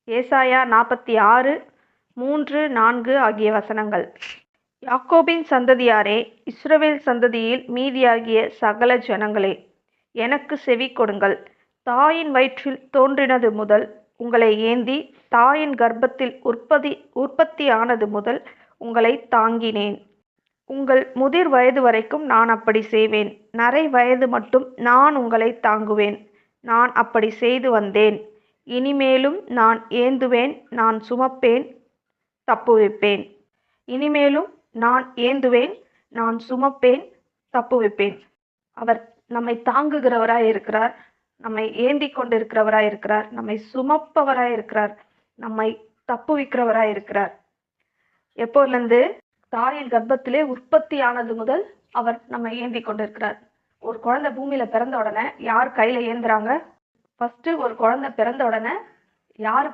ஏசாயா 46 3, 4 ஆகிய வசனங்கள். யாக்கோபின் சந்ததியாரே, இஸ்ரவேல் சந்ததியில் மீதியாகிய சகல ஜனங்களே, எனக்கு செவி கொடுங்கள். தாயின் வயிற்றில் தோன்றினது முதல் உங்களை ஏந்தி, தாயின் கர்ப்பத்தில் உற்பத்தியானது முதல் உங்களை தாங்கினேன். உங்கள் முதிர் வயது வரைக்கும் நான் அப்படி செய்வேன். நரை வயது மட்டும் நான் உங்களை தாங்குவேன். நான் அப்படி செய்து வந்தேன். இனிமேலும் நான் ஏந்துவேன், நான் சுமப்பேன், தப்புவிப்பேன். இனிமேலும் நான் ஏந்துவேன், நான் சுமப்பேன், தப்புவிப்பேன். அவர் நம்மை தாங்குகிறவராய் இருக்கிறார், நம்மை ஏந்தி கொண்டிருக்கிறவராய் இருக்கிறார், நம்மை சுமப்பவராய் இருக்கிறார், நம்மை தப்புவிக்கிறவராய் இருக்கிறார். எப்போதிலிருந்து? தாயின் கர்ப்பத்திலே உற்பத்தியானது முதல் அவர் நம்மை ஏந்தி கொண்டிருக்கிறார். ஒரு குழந்தை பூமியில பிறந்த உடனே யார் கையில ஏந்துறாங்க? ஃபர்ஸ்ட் ஒரு குழந்தை பிறந்த உடனே யார்